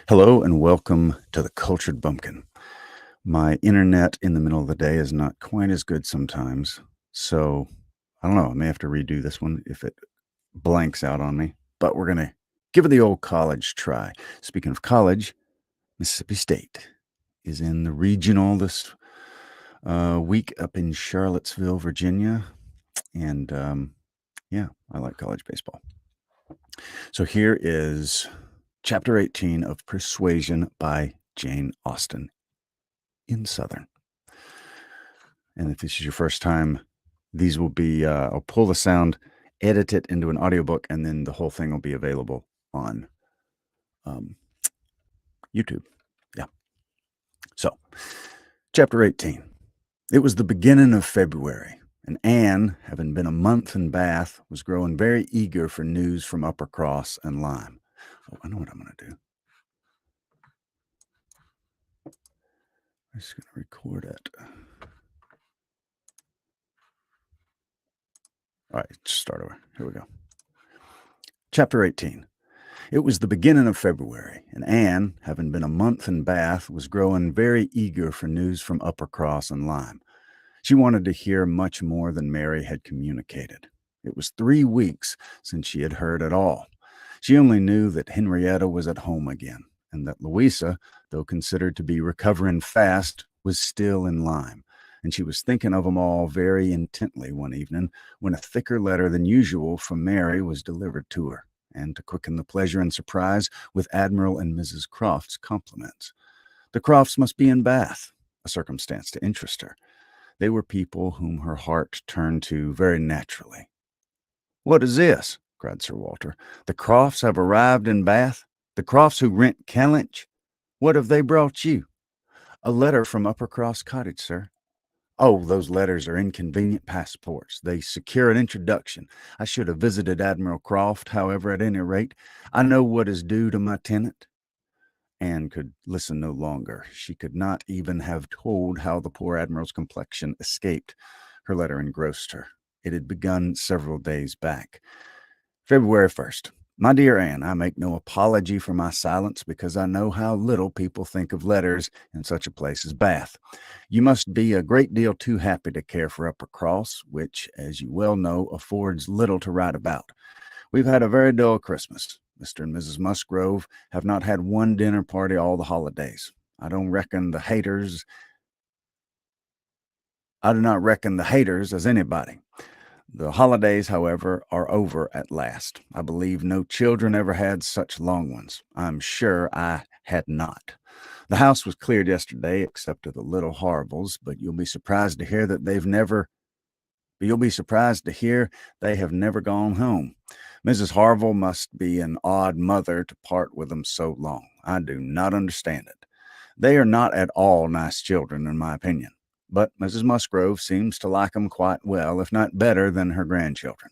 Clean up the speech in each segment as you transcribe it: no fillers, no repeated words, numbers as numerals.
Hello and welcome to the Cultured Bumpkin. My internet in the middle of the day is not quite as good sometimes, so I don't know. I may have to redo this one if it blanks out on me, but we're going to give it the old college try. Speaking of college, Mississippi State is in the regional this week up in Charlottesville, Virginia, and yeah, I like college baseball. So here is Chapter 18 of Persuasion by Jane Austen in Southern. And if this is your first time, these will be, I'll pull the sound, edit it into an audiobook, and then the whole thing will be available on YouTube. Yeah. So, Chapter 18. It was the beginning of February, and Anne, having been a month in Bath, was growing very eager for news from Uppercross and Lyme. Oh, I know what I'm going to do. I'm just going to record it. All right, start over. Here we go. Chapter 18. It was the beginning of February, and Anne, having been a month in Bath, was growing very eager for news from Uppercross and Lyme. She wanted to hear much more than Mary had communicated. It was 3 weeks since she had heard at all. She only knew that Henrietta was at home again, and that Louisa, though considered to be recovering fast, was still in Lyme. And she was thinking of them all very intently one evening when a thicker letter than usual from Mary was delivered to her, and to quicken the pleasure and surprise with Admiral and Mrs. Croft's compliments. The Crofts must be in Bath, a circumstance to interest her. They were people whom her heart turned to very naturally. "What is this?" cried Sir Walter. "The Crofts have arrived in Bath? The Crofts who rent Kellynch? What have they brought you?" "A letter from Uppercross Cottage, sir." "Oh, those letters are inconvenient passports. They secure an introduction. I should have visited Admiral Croft, however, at any rate. I know what is due to my tenant." Anne could listen no longer. She could not even have told how the poor Admiral's complexion escaped. Her letter engrossed her. It had begun several days back. February 1st. My dear Anne, I make no apology for my silence because I know how little people think of letters in such a place as Bath. You must be a great deal too happy to care for Uppercross, which, as you well know, affords little to write about. We've had a very dull Christmas. Mr. and Mrs. Musgrove have not had one dinner party all the holidays. I do not reckon the haters as anybody. The holidays, however, are over at last. I believe no children ever had such long ones. I'm sure I had not. The house was cleared yesterday, except of the little Harvilles, but you'll be surprised to hear that they have never gone home. Mrs. Harville must be an odd mother to part with them so long. I do not understand it. They are not at all nice children, in my opinion. But Mrs. Musgrove seems to like them quite well, if not better than her grandchildren.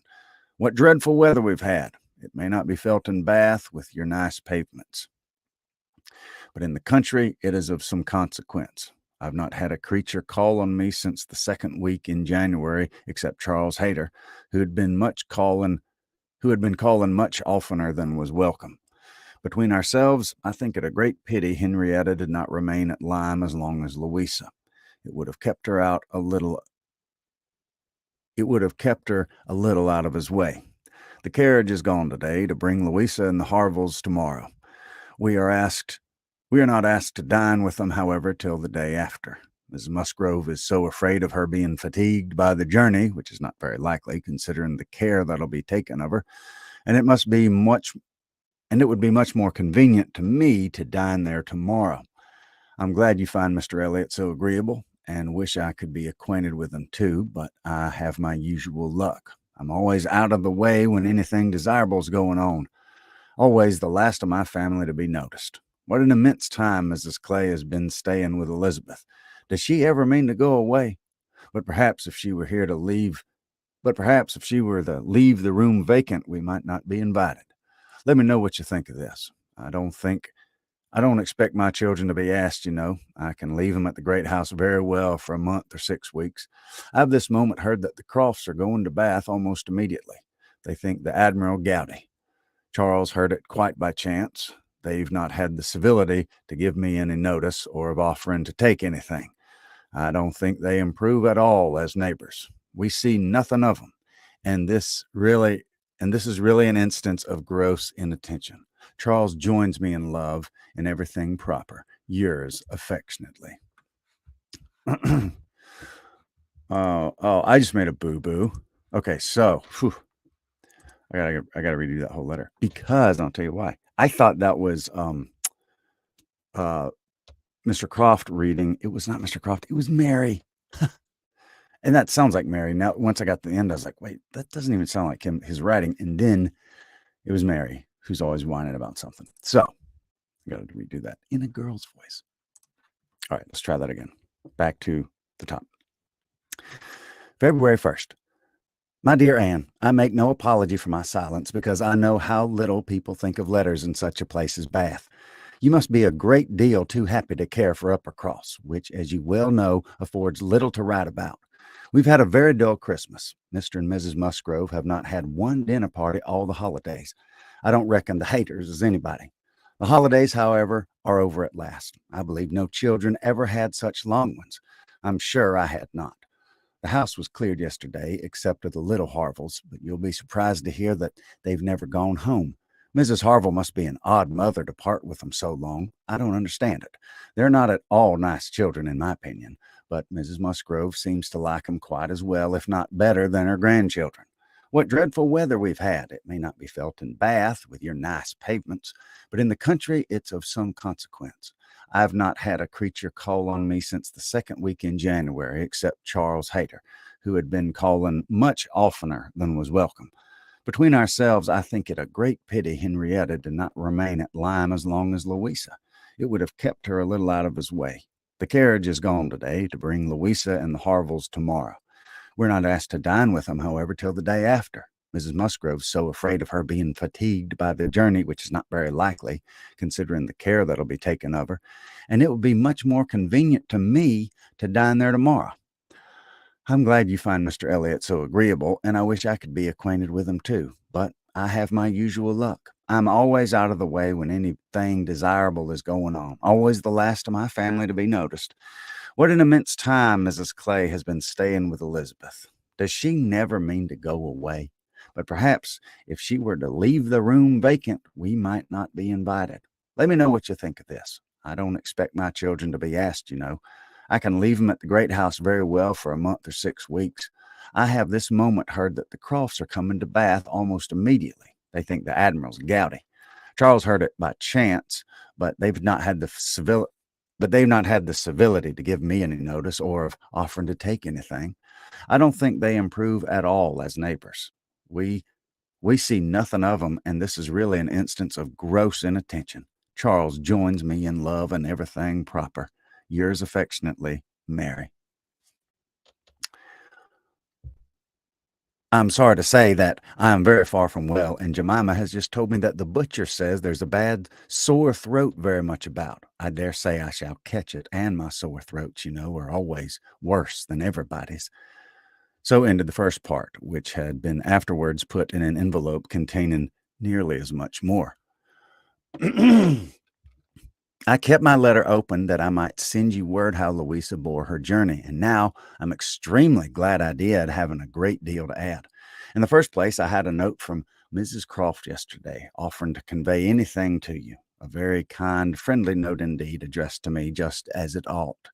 What dreadful weather we've had! It may not be felt in Bath with your nice pavements, but in the country it is of some consequence. I've not had a creature call on me since the second week in January, except Charles Hayter, who had been calling much oftener than was welcome. Between ourselves, I think it a great pity Henrietta did not remain at Lyme as long as Louisa. It would have kept her a little out of his way. The carriage is gone today to bring Louisa and the Harvilles tomorrow. We are not asked to dine with them, however, till the day after. Mrs. Musgrove is so afraid of her being fatigued by the journey, which is not very likely, considering the care that'll be taken of her, and it would be much more convenient to me to dine there tomorrow. I'm glad you find Mr. Elliot so agreeable, and wish I could be acquainted with him too, but I have my usual luck. I'm always out of the way when anything desirable is going on. Always the last of my family to be noticed. What an immense time Mrs. Clay has been staying with Elizabeth. Does she ever mean to go away? But perhaps if she were to leave the room vacant, we might not be invited. Let me know what you think of this. I don't expect my children to be asked, you know. I can leave them at the great house very well for a month or 6 weeks. I've this moment heard that the Crofts are going to Bath almost immediately. They think the Admiral gouty. Charles heard it quite by chance. they've not had the civility to give me any notice or of offering to take anything. I don't think they improve at all as neighbors. We see nothing of them. And this is really an instance of gross inattention. Charles joins me in love and everything proper. Yours affectionately. I just made a boo-boo. Okay, so I gotta redo that whole letter because I'll tell you why. I thought that was Mr. Croft reading. It was not Mr. Croft. It was Mary. And that sounds like Mary. Now, once I got to the end, I was like, wait, that doesn't even sound like his writing. And then it was Mary, who's always whining about something. So I got to redo that in a girl's voice. All right, let's try that again. Back to the top. February 1st. My dear Anne, I make no apology for my silence because I know how little people think of letters in such a place as Bath. You must be a great deal too happy to care for Uppercross, which, as you well know, affords little to write about. We've had a very dull Christmas. Mr. and Mrs. Musgrove have not had one dinner party all the holidays. I don't reckon the haters as anybody. The holidays, however, are over at last. I believe no children ever had such long ones. I'm sure I had not. The house was cleared yesterday, except of the little Harvilles, but you'll be surprised to hear that they've never gone home. Mrs. Harville must be an odd mother to part with them so long. I don't understand it. They're not at all nice children, in my opinion, but Mrs. Musgrove seems to like them quite as well, if not better, than her grandchildren. What dreadful weather we've had! It may not be felt in Bath with your nice pavements, but in the country it's of some consequence. I've not had a creature call on me since the second week in January, except Charles Hayter, who had been calling much oftener than was welcome. Between ourselves, I think it a great pity Henrietta did not remain at Lyme as long as Louisa. It would have kept her a little out of his way. The carriage is gone today to bring Louisa and the Harvilles tomorrow. We're not asked to dine with them, however, till the day after. Mrs. Musgrove's so afraid of her being fatigued by the journey, which is not very likely, considering the care that'll be taken of her, and it will be much more convenient to me to dine there tomorrow. I'm glad you find Mr. Elliot so agreeable, and I wish I could be acquainted with him too, but I have my usual luck. I'm always out of the way when anything desirable is going on, always the last of my family to be noticed. What an immense time Mrs. Clay has been staying with Elizabeth. Does she never mean to go away? But perhaps if she were to leave the room vacant, we might not be invited. Let me know what you think of this. I don't expect my children to be asked, you know. I can leave them at the great house very well for a month or 6 weeks. I have this moment heard that the Crofts are coming to Bath almost immediately. They think the Admiral's gouty. Charles heard it by chance, but they've not had the civility to give me any notice or of offering to take anything. I don't think they improve at all as neighbors. We see nothing of them, and this is really an instance of gross inattention. Charles joins me in love and everything proper. Yours affectionately, Mary. I'm sorry to say that I am very far from well, and Jemima has just told me that the butcher says there's a bad sore throat very much about. I dare say I shall catch it, and my sore throats, you know, are always worse than everybody's. So ended the first part, which had been afterwards put in an envelope containing nearly as much more. I kept my letter open that I might send you word how Louisa bore her journey, and now I'm extremely glad I did, having a great deal to add. In the first place, I had a note from Mrs. Croft yesterday, offering to convey anything to you. A very kind, friendly note indeed, addressed to me just as it ought.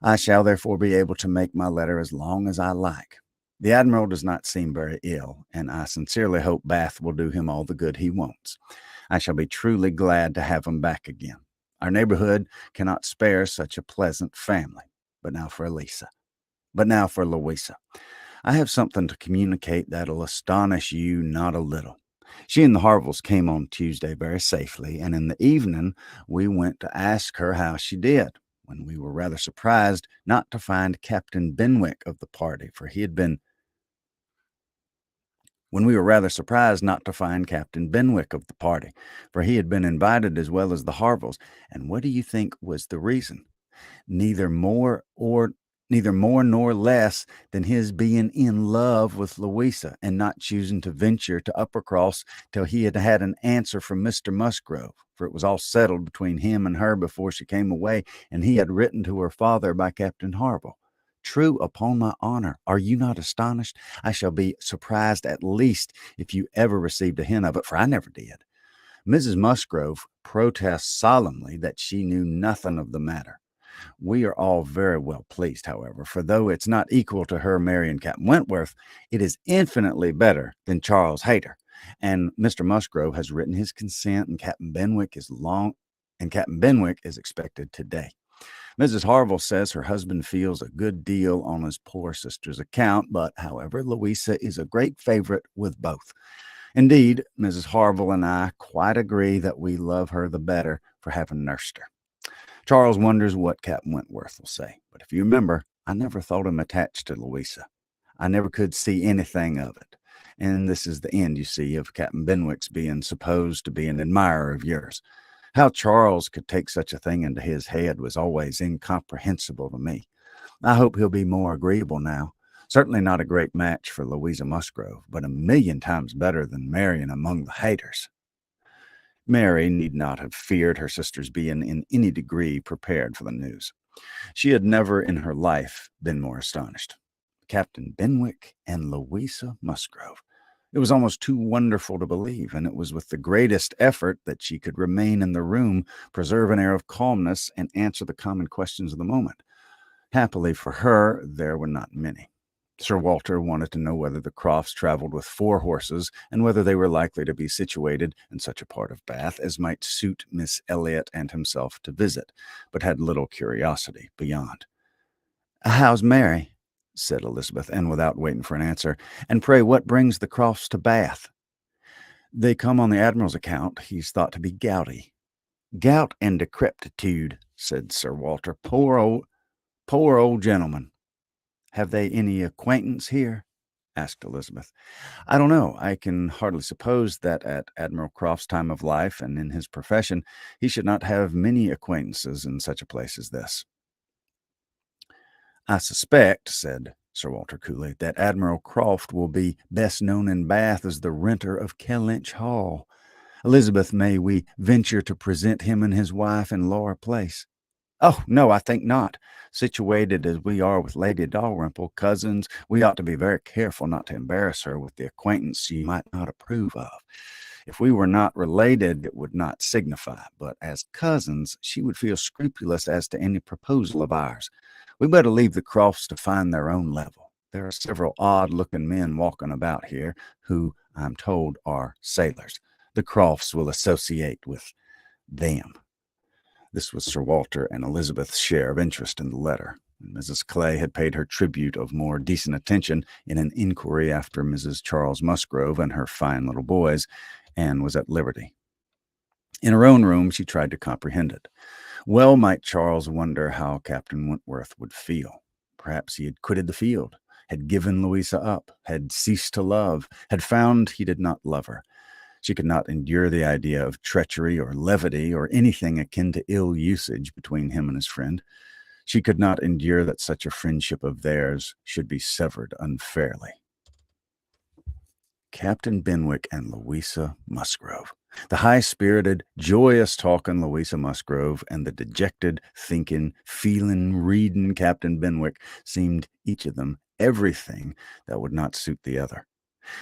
I shall therefore be able to make my letter as long as I like. The Admiral does not seem very ill, and I sincerely hope Bath will do him all the good he wants. I shall be truly glad to have him back again. Our neighborhood cannot spare such a pleasant family. But now for Louisa. I have something to communicate that'll astonish you not a little. She and the Harvilles came on Tuesday very safely, and in the evening we went to ask her how she did, when we were rather surprised not to find Captain Benwick of the party, for he had been invited as well as the Harvilles. And what do you think was the reason? Neither more neither more nor less than his being in love with Louisa and not choosing to venture to Uppercross till he had had an answer from Mr. Musgrove, for it was all settled between him and her before she came away, and he had written to her father by Captain Harville. True, upon my honor. Are you not astonished? I shall be surprised at least if you ever received a hint of it, for I never did. Mrs. Musgrove protests solemnly that she knew nothing of the matter. We are all very well pleased, however, for though it's not equal to her marrying Captain Wentworth, it is infinitely better than Charles Hayter. And Mr. Musgrove has written his consent, and Captain Benwick is expected today. Mrs. Harville says her husband feels a good deal on his poor sister's account, but, however, Louisa is a great favorite with both. Indeed, Mrs. Harville and I quite agree that we love her the better for having nursed her. Charles wonders what Captain Wentworth will say, but if you remember, I never thought him attached to Louisa. I never could see anything of it. And this is the end, you see, of Captain Benwick's being supposed to be an admirer of yours. How Charles could take such a thing into his head was always incomprehensible to me. I hope he'll be more agreeable now. Certainly not a great match for Louisa Musgrove, but 1,000,000 times better than marrying among the Hayters. Mary need not have feared her sister's being in any degree prepared for the news. She had never in her life been more astonished. Captain Benwick and Louisa Musgrove. It was almost too wonderful to believe, and it was with the greatest effort that she could remain in the room, preserve an air of calmness, and answer the common questions of the moment. Happily for her, there were not many. Sir Walter wanted to know whether the Crofts traveled with 4 horses, and whether they were likely to be situated in such a part of Bath as might suit Miss Elliot and himself to visit, but had little curiosity beyond. "How's Mary?" said Elizabeth, and without waiting for an answer. "And pray what brings the Crofts to Bath?" "They come on the Admiral's account. He's thought to be gouty." "Gout and decrepitude," said Sir Walter. Poor old gentleman." "Have they any acquaintance here?" asked Elizabeth. "I don't know. I can hardly suppose that at Admiral Croft's time of life and in his profession he should not have many acquaintances in such a place as this." "I suspect," said Sir Walter coolly, "that Admiral Croft will be best known in Bath as the renter of Kellynch Hall. Elizabeth, may we venture to present him and his wife in Laura Place?" "Oh, no, I think not. Situated as we are with Lady Dalrymple, cousins, we ought to be very careful not to embarrass her with the acquaintance she might not approve of. If we were not related, it would not signify, but as cousins, she would feel scrupulous as to any proposal of ours. We better leave the Crofts to find their own level. There are several odd-looking men walking about here who, I'm told, are sailors. The Crofts will associate with them." This was Sir Walter and Elizabeth's share of interest in the letter, and Mrs. Clay had paid her tribute of more decent attention in an inquiry after Mrs. Charles Musgrove and her fine little boys, and was at liberty. In her own room, she tried to comprehend it. Well might Charles wonder how Captain Wentworth would feel. Perhaps he had quitted the field, had given Louisa up, had ceased to love, had found he did not love her. She could not endure the idea of treachery or levity or anything akin to ill usage between him and his friend. She could not endure that such a friendship of theirs should be severed unfairly. Captain Benwick and Louisa Musgrove. The high-spirited, joyous-talking Louisa Musgrove and the dejected, thinking, feeling, reading Captain Benwick seemed, each of them, everything that would not suit the other.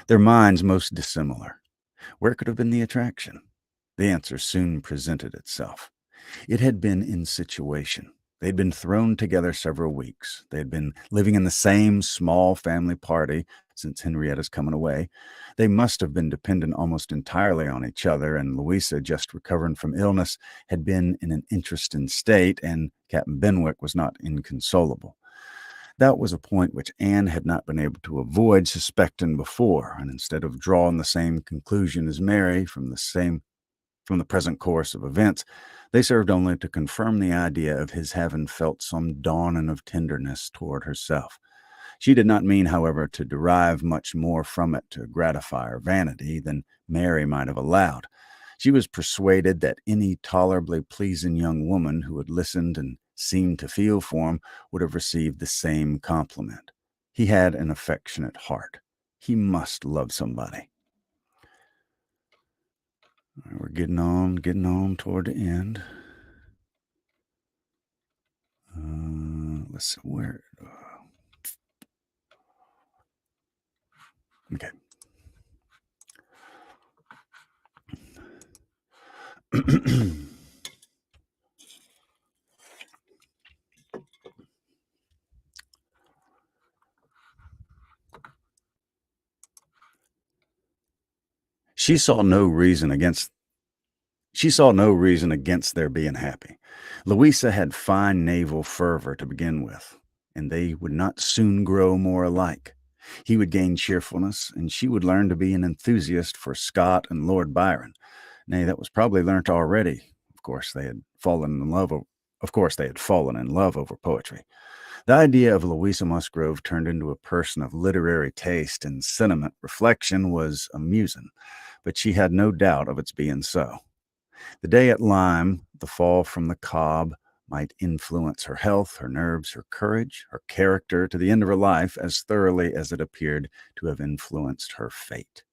Their minds most dissimilar. Where could have been the attraction? The answer soon presented itself. It had been in situation. They had been thrown together several weeks. They had been living in the same small family party since Henrietta's coming away. They must have been dependent almost entirely on each other, and Louisa, just recovering from illness, had been in an interesting state, and Captain Benwick was not inconsolable. That was a point which Anne had not been able to avoid suspecting before, and instead of drawing the same conclusion as Mary from the present course of events, they served only to confirm the idea of his having felt some dawning of tenderness toward herself. She did not mean, however, to derive much more from it to gratify her vanity than Mary might have allowed. She was persuaded that any tolerably pleasing young woman who had listened and seemed to feel for him would have received the same compliment. He had an affectionate heart. He must love somebody. All right, we're getting on toward the end. Let's see where. Okay. She saw no reason against their being happy. Louisa had fine naval fervor to begin with, and they would not soon grow more alike. He would gain cheerfulness, and she would learn to be an enthusiast for Scott and Lord Byron. Nay, that was probably learnt already. Of course, they had fallen in love over poetry. The idea of Louisa Musgrove turned into a person of literary taste and sentiment reflection was amusing, but she had no doubt of its being so. The day at Lyme, the fall from the cob, might influence her health, her nerves, her courage, her character to the end of her life as thoroughly as it appeared to have influenced her fate.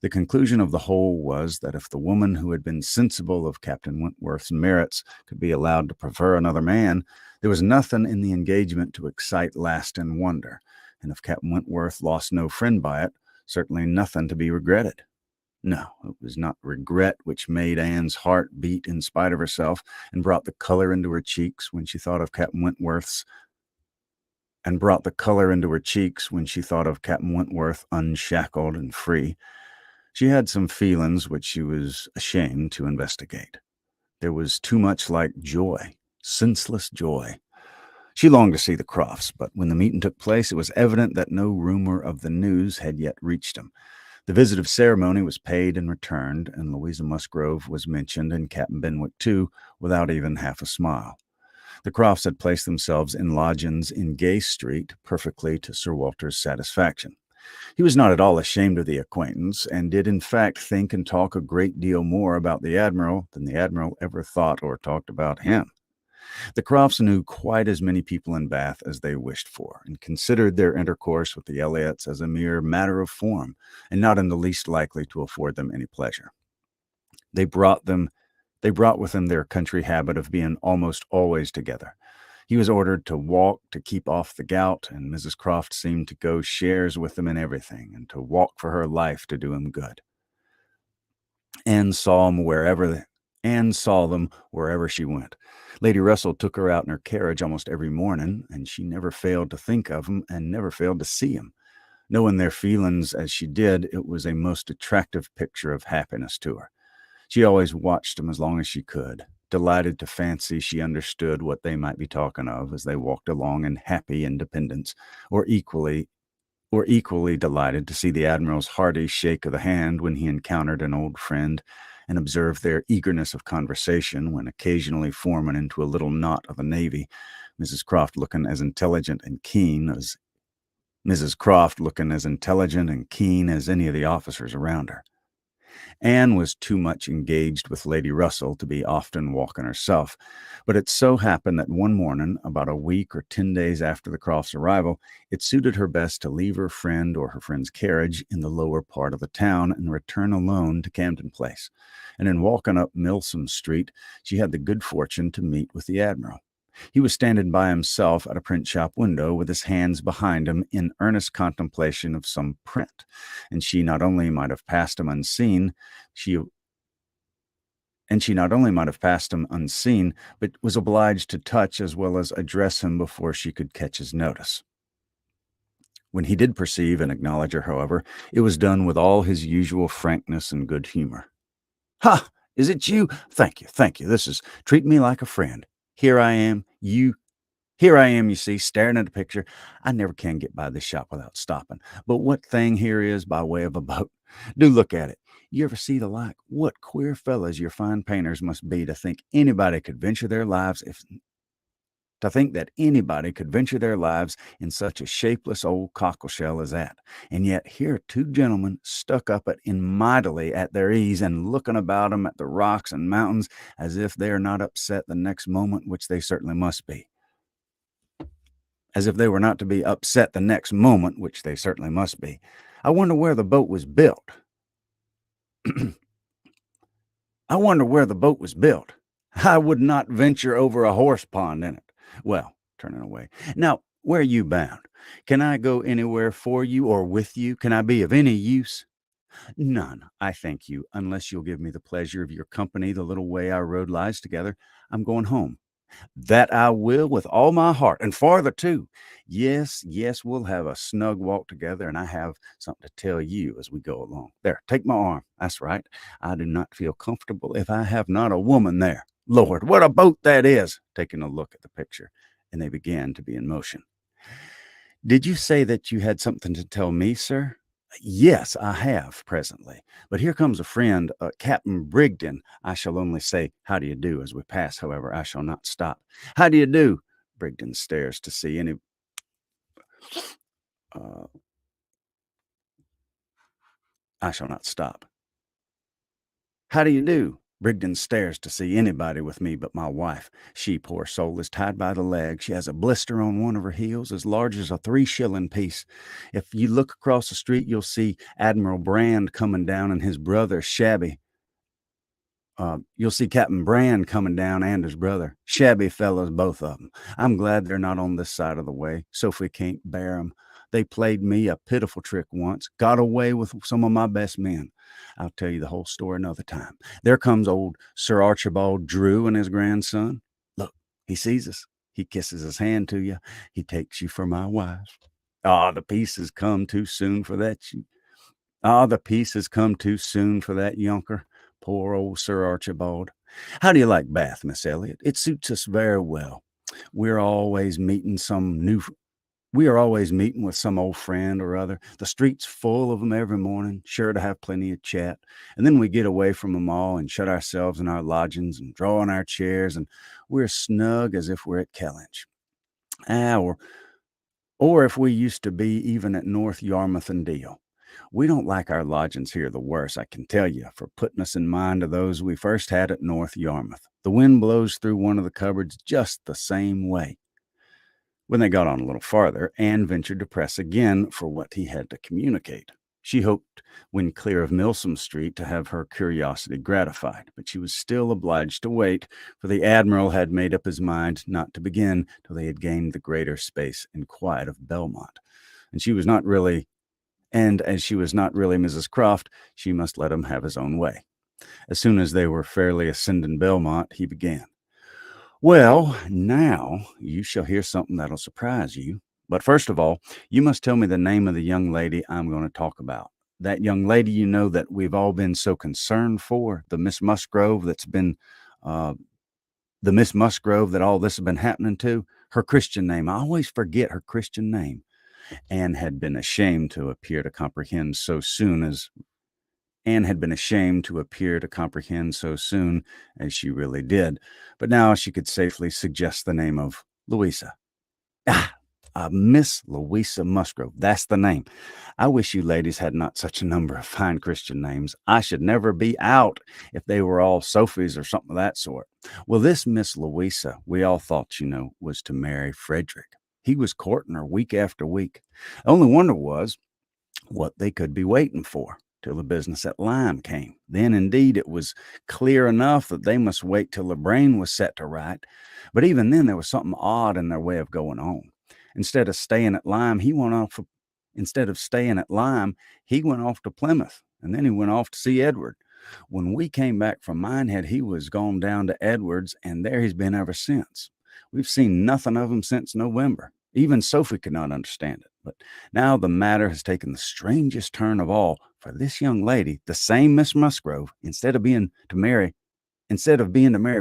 The conclusion of the whole was that if the woman who had been sensible of Captain Wentworth's merits could be allowed to prefer another man, there was nothing in the engagement to excite lasting wonder, and if Captain Wentworth lost no friend by it, certainly nothing to be regretted. No, it was not regret which made Anne's heart beat in spite of herself and brought the color into her cheeks when she thought of Captain Wentworth unshackled and free. She had some feelings which she was ashamed to investigate. There was too much like joy, senseless joy. She longed to see the Crofts, but when the meeting took place, it was evident that no rumor of the news had yet reached them. The visit of ceremony was paid and returned, and Louisa Musgrove was mentioned, and Captain Benwick too, without even half a smile. The Crofts had placed themselves in lodgings in Gay Street, perfectly to Sir Walter's satisfaction. He was not at all ashamed of the acquaintance, and did in fact think and talk a great deal more about the Admiral than the Admiral ever thought or talked about him. The Crofts knew quite as many people in Bath as they wished for, and considered their intercourse with the Elliots as a mere matter of form, and not in the least likely to afford them any pleasure. They brought with them their country habit of being almost always together. He was ordered to walk to keep off the gout, and Mrs. Croft seemed to go shares with him in everything, and to walk for her life to do him good. Anne saw them wherever she went. Lady Russell took her out in her carriage almost every morning, and she never failed to think of him and never failed to see him. Knowing their feelings as she did, it was a most attractive picture of happiness to her. She always watched them as long as she could, delighted to fancy she understood what they might be talking of as they walked along in happy independence, or equally delighted to see the Admiral's hearty shake of the hand when he encountered an old friend, and observed their eagerness of conversation when occasionally forming into a little knot of the Navy, Mrs. Croft looking as intelligent and keen as any of the officers around her. Anne was too much engaged with Lady Russell to be often walking herself, but it so happened that one morning, about a week or 10 days after the Crofts' arrival, it suited her best to leave her friend or her friend's carriage in the lower part of the town and return alone to Camden Place. And in walking up Milsom Street, she had the good fortune to meet with the Admiral. He was standing by himself at a print shop window with his hands behind him in earnest contemplation of some print, and she not only might have passed him unseen, but was obliged to touch as well as address him before she could catch his notice. When he did perceive and acknowledge her, however, it was done with all his usual frankness and good humor. "Ha! Is it you? Thank you. This is treating me like a friend. Here I am, you see, staring at a picture. I never can get by this shop without stopping. But what thing here is by way of a boat. Do look at it. You ever see the like? What queer fellows your fine painters must be to think anybody could venture their lives if..." To think that anybody could venture their lives in such a shapeless old cockleshell as that. And yet here are two gentlemen stuck up and mightily at their ease and looking about 'em at the rocks and mountains as if they are not upset the next moment, which they certainly must be. As if they were not to be upset the next moment, which they certainly must be. I wonder where the boat was built. I wonder where the boat was built. I would not venture over a horse pond in it. Well, turning away. Now, where are you bound? Can I go anywhere for you or with you? Can I be of any use? None, I thank you, unless you'll give me the pleasure of your company the little way our road lies together. I'm going home. That I will with all my heart, and farther too. Yes, yes, we'll have a snug walk together, and I have something to tell you as we go along. There, take my arm. That's right. I do not feel comfortable if I have not a woman there. Lord, what a boat that is! Taking a look at the picture, and they began to be in motion. Did you say that you had something to tell me, sir? Yes, I have presently. But here comes a friend, Captain Brigden. I shall only say, how do you do, as we pass, however, I shall not stop. How do you do? Brigden stares to see any... I shall not stop. How do you do? Brigden stares to see anybody with me but my wife. She, poor soul, is tied by the leg. She has a blister on one of her heels as large as a 3-shilling piece. If you look across the street, you'll see Admiral Brand coming down and his brother, Shabby. You'll see Captain Brand coming down and his brother. Shabby fellows, both of them. I'm glad they're not on this side of the way. Sophie can't bear 'em. They played me a pitiful trick once, got away with some of my best men. I'll tell you the whole story another time. There comes old Sir Archibald Drew and his grandson. Look, he sees us. He kisses his hand to you. He takes you for my wife. The peace has come too soon for that. The peace has come too soon for that yunker. Poor old Sir Archibald. How do you like Bath, Miss Elliot? It suits us very well. We're always meeting we are always meeting with some old friend or other. The street's full of them every morning, sure to have plenty of chat. And then we get away from them all and shut ourselves in our lodgings and draw on our chairs, and we're snug as if we're at Kellynch. Or if we used to be even at North Yarmouth and Deal. We don't like our lodgings here the worse, I can tell you, for putting us in mind of those we first had at North Yarmouth. The wind blows through one of the cupboards just the same way. When they got on a little farther, Anne ventured to press again for what he had to communicate. She hoped, when clear of Milsom Street, to have her curiosity gratified, but she was still obliged to wait, for the Admiral had made up his mind not to begin till they had gained the greater space and quiet of Belmont. And as she was not really Mrs. Croft, she must let him have his own way. As soon as they were fairly ascending Belmont, he began. Well, now you shall hear something that'll surprise you. But first of all, you must tell me the name of the young lady I'm going to talk about. That young lady, you know, that we've all been so concerned for, the Miss Musgrove the Miss Musgrove that all this has been happening to. Her Christian name. I always forget her Christian name. Anne had been ashamed to appear to comprehend so soon as she really did. But now she could safely suggest the name of Louisa. Miss Louisa Musgrove. That's the name. I wish you ladies had not such a number of fine Christian names. I should never be out if they were all Sophies or something of that sort. Well, this Miss Louisa, we all thought, you know, was to marry Frederick. He was courting her week after week. The only wonder was what they could be waiting for till the business at Lyme came. Then, indeed, it was clear enough that they must wait till the brain was set to right. But even then, there was something odd in their way of going on. Instead of staying at Lyme, he went off to Plymouth, and then he went off to see Edward. When we came back from Minehead, he was gone down to Edward's, and there he's been ever since. We've seen nothing of him since November. Even Sophie could not understand it. But now the matter has taken the strangest turn of all, for this young lady, the same Miss Musgrove, instead of being to marry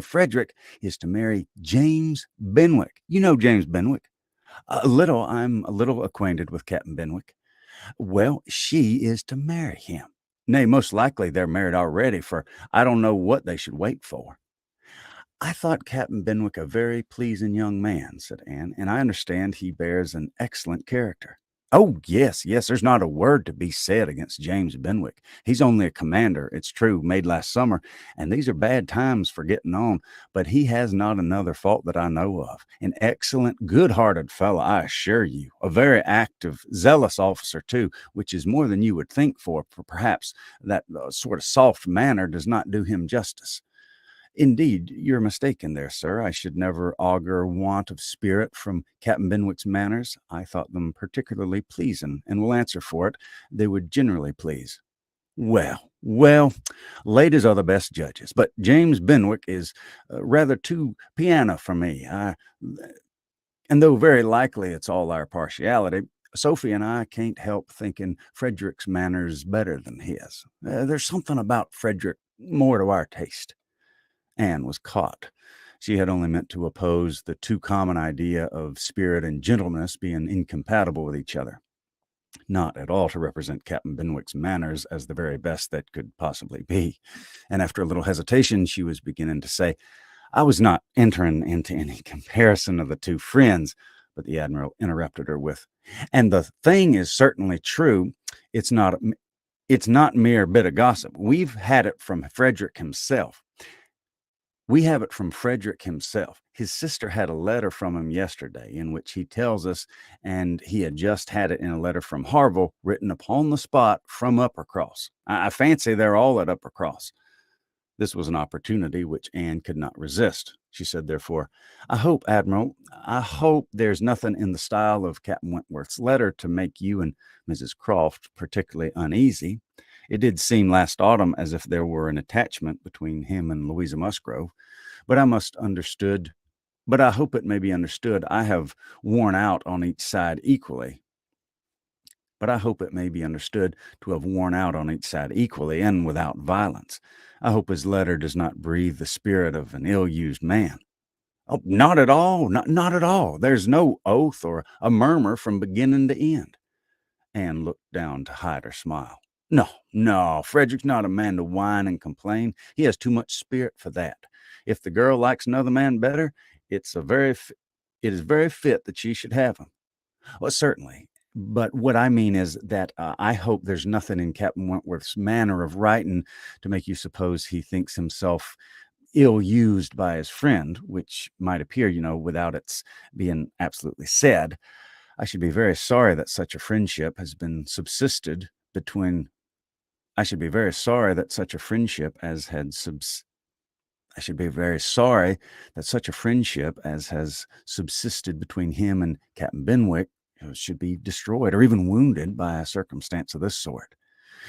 Frederick, is to marry James Benwick. You know James Benwick. I'm a little acquainted with Captain Benwick. Well, she is to marry him. Nay, most likely they're married already, for I don't know what they should wait for. I thought Captain Benwick a very pleasing young man, said Anne, and I understand he bears an excellent character. Oh, yes, yes, there's not a word to be said against James Benwick. He's only a commander, it's true, made last summer, and these are bad times for getting on, but he has not another fault that I know of. An excellent, good-hearted fellow, I assure you. A very active, zealous officer, too, which is more than you would think for perhaps that sort of soft manner does not do him justice. Indeed, you're mistaken there, sir. I should never augur want of spirit from Captain Benwick's manners. I thought them particularly pleasing, and will answer for it, they would generally please. Well, well, ladies are the best judges, but James Benwick is rather too piano for me. And though very likely it's all our partiality, Sophie and I can't help thinking Frederick's manners better than his. There's something about Frederick more to our taste. Anne was caught. She had only meant to oppose the too common idea of spirit and gentleness being incompatible with each other, not at all to represent Captain Benwick's manners as the very best that could possibly be. And after a little hesitation, she was beginning to say, I was not entering into any comparison of the two friends, but the Admiral interrupted her with, and the thing is certainly true. It's not mere bit of gossip. We've had it from Frederick himself. We have it from Frederick himself. His sister had a letter from him yesterday in which he tells us, and he had just had it in a letter from Harville written upon the spot from Uppercross. I fancy they're all at Uppercross. This was an opportunity which Anne could not resist. She said, therefore, I hope, Admiral, I hope there's nothing in the style of Captain Wentworth's letter to make you and Mrs. Croft particularly uneasy. It did seem last autumn as if there were an attachment between him and Louisa Musgrove, but I hope it may be understood I have worn out on each side equally. But I hope it may be understood to have worn out on each side equally and without violence. I hope his letter does not breathe the spirit of an ill-used man. Oh, not at all, not at all. There's no oath or a murmur from beginning to end. Anne looked down to hide her smile. No, no, Frederick's not a man to whine and complain. He has too much spirit for that. If the girl likes another man better, it is very fit that she should have him. Well, certainly. But what I mean is that I hope there's nothing in Captain Wentworth's manner of writing to make you suppose he thinks himself ill-used by his friend, which might appear, without its being absolutely said. I should be very sorry that such a friendship has been subsisted between. I should be very sorry that such a friendship as had subs. I should be very sorry that such a friendship as has subsisted between him and Captain Benwick should be destroyed or even wounded by a circumstance of this sort.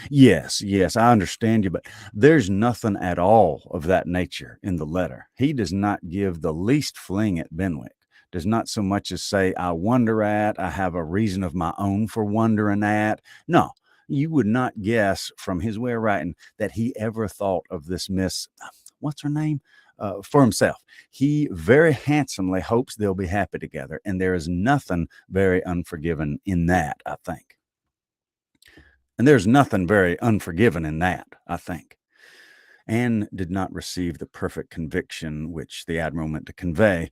Yes, yes, I understand you, but there's nothing at all of that nature in the letter. He does not give the least fling at Benwick, does not so much as say, I wonder at, I have a reason of my own for wondering at. No, you would not guess from his way of writing that he ever thought of this Miss, what's her name? For himself. He very handsomely hopes they'll be happy together, and there is nothing very unforgiving in that, I think. And there's nothing very unforgiving in that, I think. Anne did not receive the perfect conviction which the Admiral meant to convey,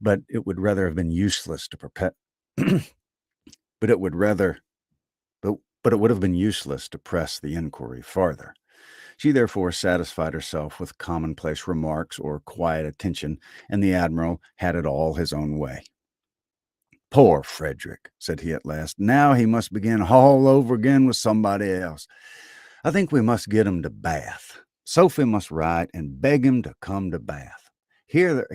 but it would rather have been useless to but it would rather but it would have been useless to press the inquiry farther. She therefore satisfied herself with commonplace remarks or quiet attention, and the Admiral had it all his own way. Poor Frederick, said he at last. Now he must begin all over again with somebody else. I think we must get him to Bath. Sophie must write and beg him to come to Bath. Here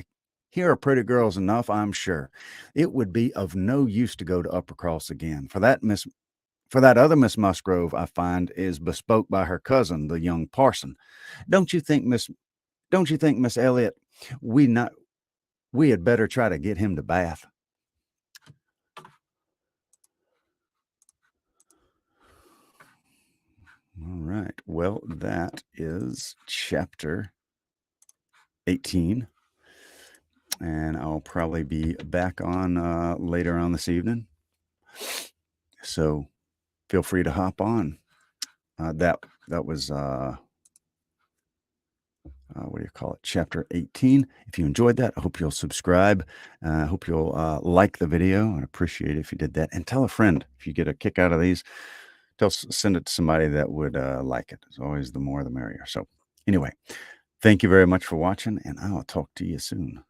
are pretty girls enough, I'm sure. It would be of no use to go to Uppercross again, for that other Miss Musgrove, I find, is bespoke by her cousin, the young parson. Don't you think, Miss Elliot, we had better try to get him to Bath? All right. Well, that is chapter 18. And I'll probably be back on later on this evening. So feel free to hop on. That was what do you call it? Chapter 18. If you enjoyed that, I hope you'll subscribe. I hope you'll like the video. I'd appreciate it if you did that. And tell a friend if you get a kick out of these. Send it to somebody that would like it. It's always the more the merrier. So anyway, thank you very much for watching, and I'll talk to you soon.